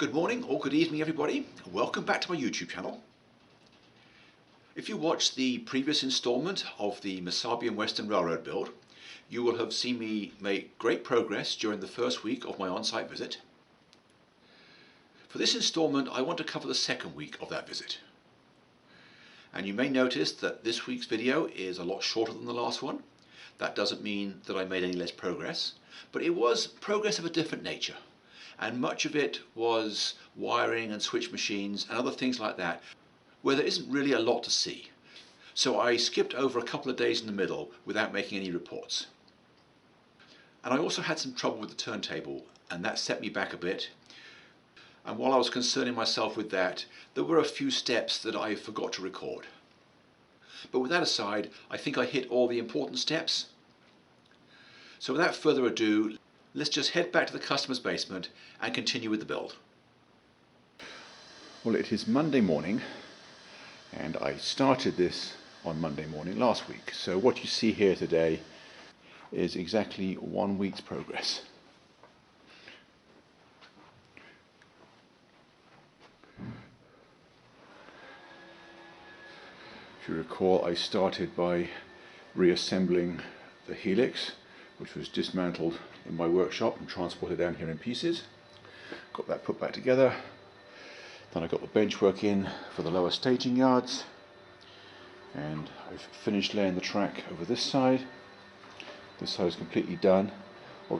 Good morning or good evening everybody. Welcome back to my YouTube channel. If you watched the previous installment of the Missabe Western Railroad build, you will have seen me make great progress during the first week of my on-site visit. For this installment I want to cover the second week of that visit. And you may notice that this week's video is a lot shorter than the last one. That doesn't mean that I made any less progress, but it was progress of a different nature. And much of it was wiring and switch machines and other things like that, where there isn't really a lot to see. So I skipped over a couple of days in the middle without making any reports. And I also had some trouble with the turntable, and that set me back a bit. And while I was concerning myself with that, there were a few steps that I forgot to record. But with that aside, I think I hit all the important steps. So without further ado, let's just head back to the customer's basement and continue with the build. Well, it is Monday morning, and I started this on Monday morning last week. So what you see here today is exactly 1 week's progress. If you recall, I started by reassembling the helix, which was dismantled in my workshop and transported down here in pieces. Got that put back together. Then I got the benchwork in for the lower staging yards, and I've finished laying the track over this side. This side is completely done.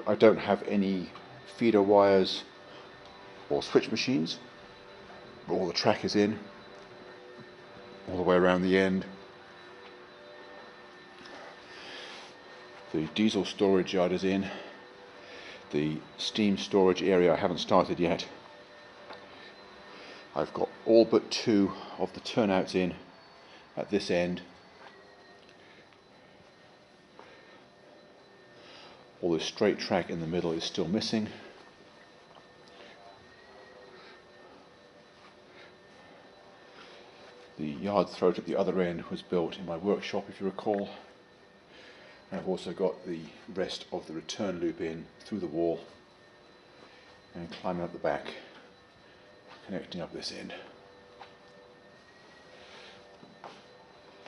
I don't have any feeder wires or switch machines. All the track is in, all the way around the end. The diesel storage yard is in. The steam storage area I haven't started yet. I've got all but 2 of the turnouts in at this end. All the straight track in the middle is still missing. The yard throat at the other end was built in my workshop, if you recall. I've also got the rest of the return loop in through the wall and climbing up the back, connecting up this end.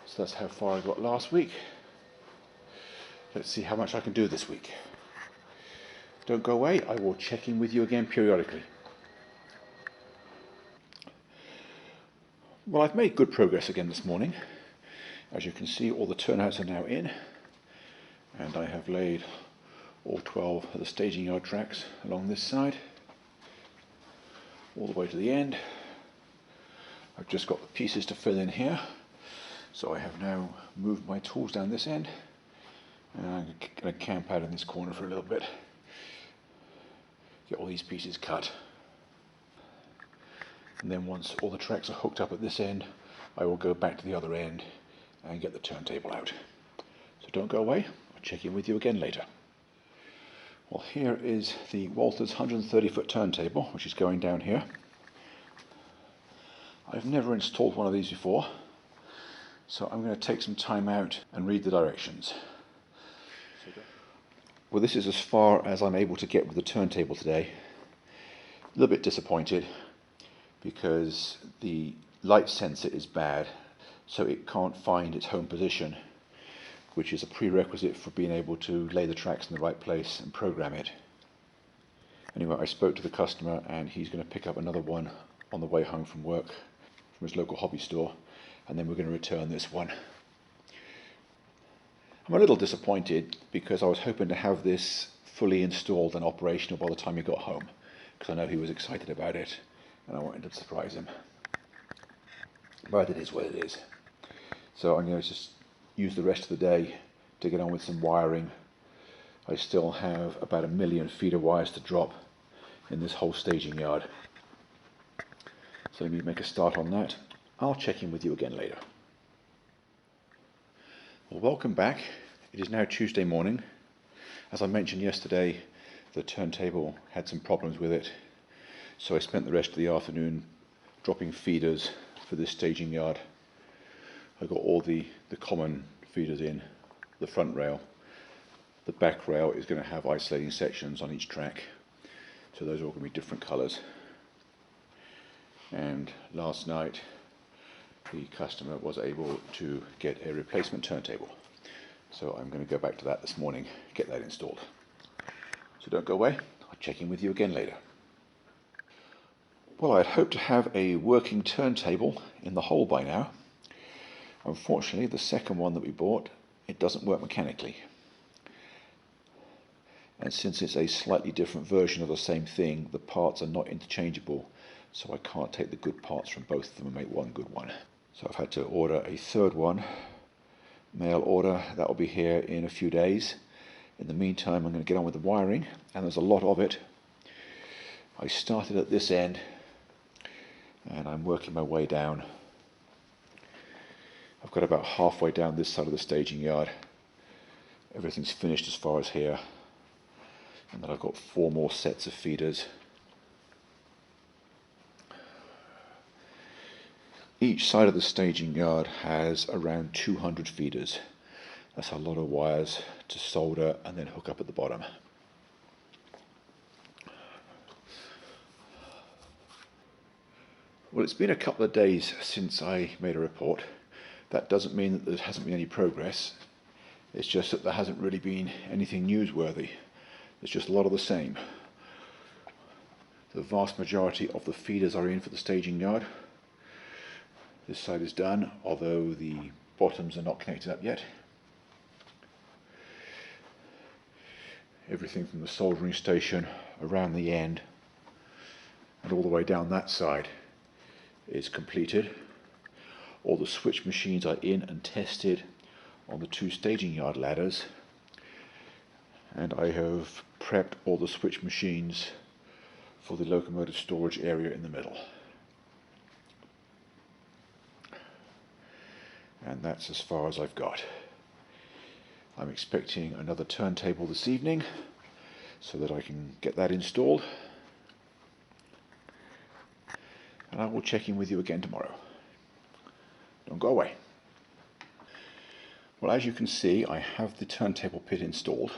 So that's how far I got last week. Let's see how much I can do this week. Don't go away, I will check in with you again periodically. Well, I've made good progress again this morning. As you can see, all the turnouts are now in, and I have laid all 12 of the staging yard tracks along this side, all the way to the end. I've just got the pieces to fill in here, so I have now moved my tools down this end, and I'm going to camp out in this corner for a little bit, get all these pieces cut. And then once all the tracks are hooked up at this end, I will go back to the other end and get the turntable out. So don't go away, I'll check in with you again later. Well, here is the Walters 130-foot turntable, which is going down here. I've never installed one of these before, so I'm going to take some time out and read the directions. Well, this is as far as I'm able to get with the turntable today. A little bit disappointed, because the light sensor is bad, so it can't find its home position, which is a prerequisite for being able to lay the tracks in the right place and program it. Anyway, I spoke to the customer, and he's going to pick up another one on the way home from work from his local hobby store, and then we're going to return this one. I'm a little disappointed because I was hoping to have this fully installed and operational by the time he got home, because I know he was excited about it and I wanted to surprise him. But it is what it is. So I'm going to just use the rest of the day to get on with some wiring. I still have about 1 million feeder wires to drop in this whole staging yard. So let me make a start on that. I'll check in with you again later. Well, welcome back. It is now Tuesday morning. As I mentioned yesterday, the turntable had some problems with it. So I spent the rest of the afternoon dropping feeders for this staging yard. I got all the common feeders in, the front rail. The back rail is going to have isolating sections on each track, so those are all going to be different colours. And last night the customer was able to get a replacement turntable. So I'm going to go back to that this morning, get that installed. So don't go away, I'll check in with you again later. Well, I'd hoped to have a working turntable in the hole by now. Unfortunately, the second one that we bought, it doesn't work mechanically. And since it's a slightly different version of the same thing, the parts are not interchangeable, so I can't take the good parts from both of them and make one good one. So I've had to order a third one, mail order. That will be here in a few days. In the meantime, I'm going to get on with the wiring, and there's a lot of it. I started at this end and I'm working my way down. I've got about halfway down this side of the staging yard. Everything's finished as far as here, and then I've got 4 more sets of feeders. Each side of the staging yard has around 200 feeders. That's a lot of wires to solder and then hook up at the bottom. Well, it's been a couple of days since I made a report. That doesn't mean that there hasn't been any progress. It's just that there hasn't really been anything newsworthy. It's just a lot of the same. The vast majority of the feeders are in for the staging yard. This side is done, although the bottoms are not connected up yet. Everything from the soldering station around the end and all the way down that side is completed. All the switch machines are in and tested on the 2 staging yard ladders, and I have prepped all the switch machines for the locomotive storage area in the middle. And that's as far as I've got. I'm expecting another turntable this evening so that I can get that installed, and I will check in with you again tomorrow. Don't go away. Well, as you can see, I have the turntable pit installed.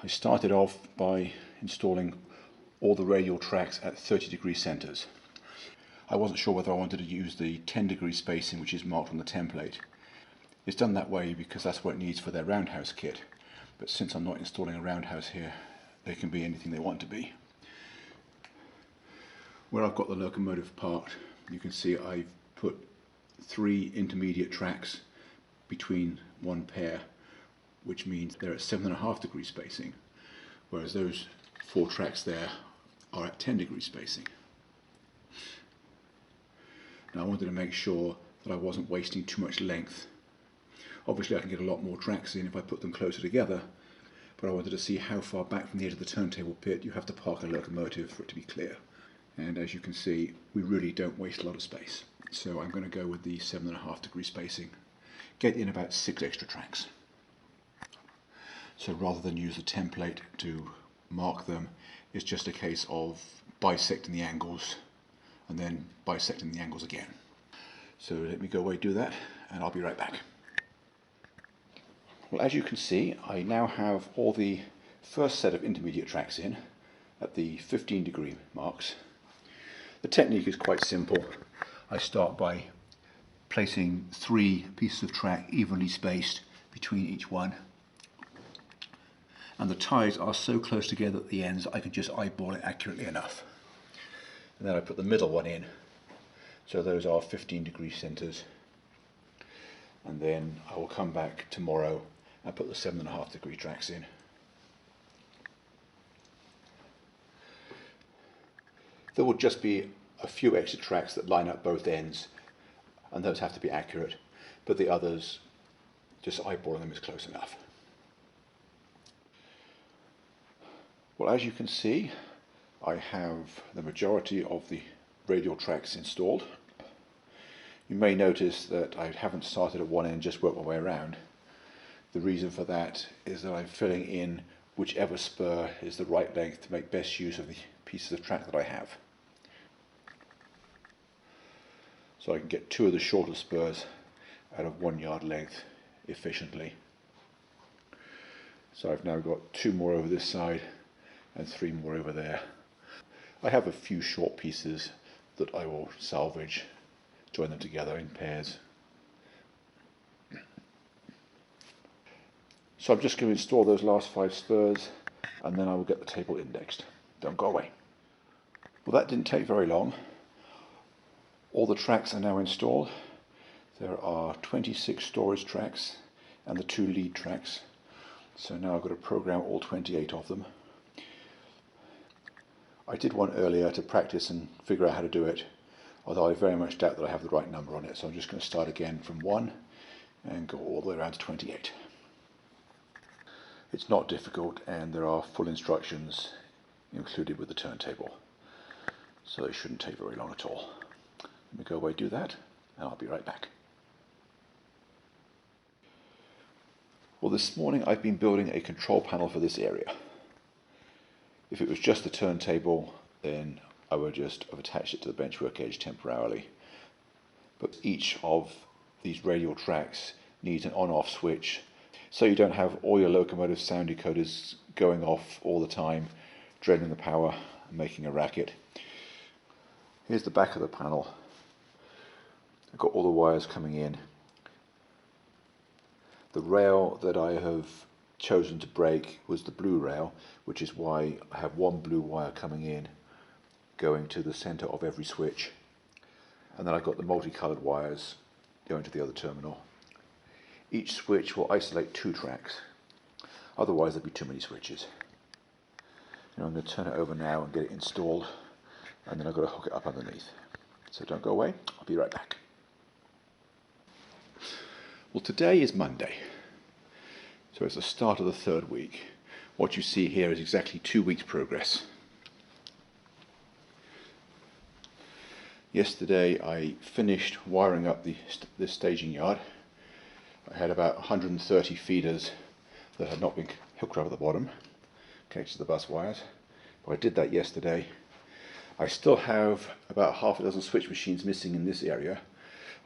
I started off by installing all the radial tracks at 30-degree centers. I wasn't sure whether I wanted to use the 10-degree spacing which is marked on the template. It's done that way because that's what it needs for their roundhouse kit. But since I'm not installing a roundhouse here, they can be anything they want to be. Where I've got the locomotive part, you can see I've put 3 intermediate tracks between one pair, which means they're at 7.5-degree spacing, whereas those 4 tracks there are at 10-degree spacing. Now I wanted to make sure that I wasn't wasting too much length. Obviously I can get a lot more tracks in if I put them closer together, but I wanted to see how far back from the edge of the turntable pit you have to park a locomotive for it to be clear. And as you can see, we really don't waste a lot of space. So I'm going to go with the 7.5-degree spacing. Get in about 6 extra tracks. So rather than use the template to mark them, it's just a case of bisecting the angles and then bisecting the angles again. So let me go away, do that, and I'll be right back. Well, as you can see, I now have all the first set of intermediate tracks in at the 15-degree marks. The technique is quite simple. I start by placing 3 pieces of track evenly spaced between each one, and the ties are so close together at the ends I can just eyeball it accurately enough. And then I put the middle one in, so those are 15-degree centers, and then I will come back tomorrow and put the 7.5-degree tracks in. There will just be a few extra tracks that line up both ends, and those have to be accurate, but the others, just eyeballing them is close enough. Well, as you can see, I have the majority of the radial tracks installed. You may notice that I haven't started at one end, just worked my way around. The reason for that is that I'm filling in whichever spur is the right length to make best use of the pieces of track that I have. So I can get 2 of the shorter spurs out of 1 yard length efficiently. So I've now got 2 more over this side and 3 more over there. I have a few short pieces that I will salvage, join them together in pairs. So I'm just going to install those last 5 spurs and then I will get the table indexed. Don't go away. Well, that didn't take very long. All the tracks are now installed. There are 26 storage tracks and the 2 lead tracks. So now I've got to program all 28 of them. I did one earlier to practice and figure out how to do it, although I very much doubt that I have the right number on it. So I'm just going to start again from 1 and go all the way around to 28. It's not difficult and there are full instructions included with the turntable. So it shouldn't take very long at all. Let me go away, do that, and I'll be right back. Well, this morning I've been building a control panel for this area. If it was just the turntable, then I would just have attached it to the benchwork edge temporarily. But each of these radial tracks needs an on-off switch, so you don't have all your locomotive sound decoders going off all the time, draining the power and making a racket. Here's the back of the panel. I've got all the wires coming in. The rail that I have chosen to break was the blue rail, which is why I have one blue wire coming in, going to the center of every switch. And then I've got the multicolored wires going to the other terminal. Each switch will isolate 2 tracks, otherwise there'd be too many switches. I'm going to turn it over now and get it installed, and then I've got to hook it up underneath. So don't go away, I'll be right back. Well, today is Monday, so it's the start of the 3rd week. What you see here is exactly 2 weeks' progress. Yesterday I finished wiring up this staging yard. I had about 130 feeders that had not been hooked up at the bottom, connected to the bus wires. But I did that yesterday. I still have about half a dozen switch machines missing in this area.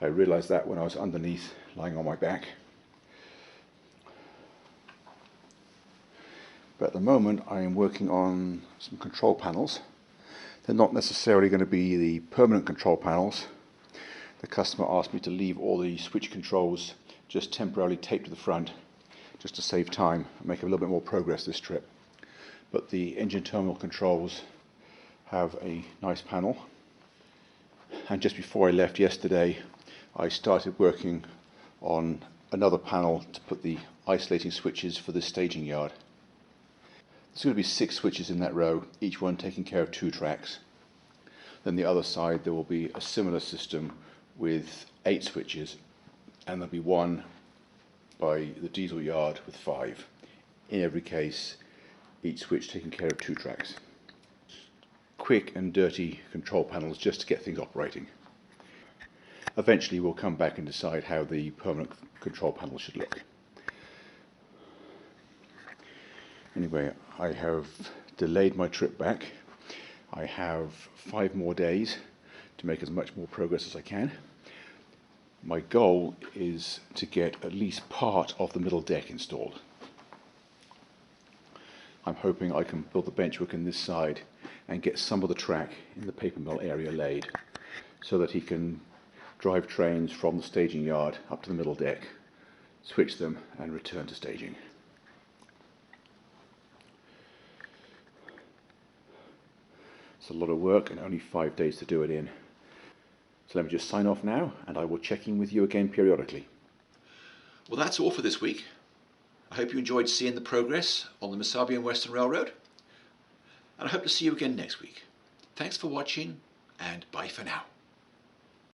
I realized that when I was underneath, lying on my back. But at the moment I am working on some control panels. They're not necessarily going to be the permanent control panels. The customer asked me to leave all the switch controls just temporarily taped to the front, just to save time and make a little bit more progress this trip. But the engine terminal controls have a nice panel. And just before I left yesterday, I started working on another panel to put the isolating switches for this staging yard. There's going to be 6 switches in that row, each one taking care of 2 tracks. Then the other side there will be a similar system with 8 switches, and there'll be one by the diesel yard with 5. In every case, each switch taking care of 2 tracks. Quick and dirty control panels just to get things operating. Eventually we'll come back and decide how the permanent control panel should look. Anyway, I have delayed my trip back. I have 5 more days to make as much more progress as I can. My goal is to get at least part of the middle deck installed. I'm hoping I can build the benchwork in this side and get some of the track in the paper mill area laid, so that he can drive trains from the staging yard up to the middle deck, switch them and return to staging. It's a lot of work and only 5 days to do it in. So let me just sign off now, and I will check in with you again periodically. Well, that's all for this week. I hope you enjoyed seeing the progress on the Missabe Western Railroad, and I hope to see you again next week. Thanks for watching, and bye for now.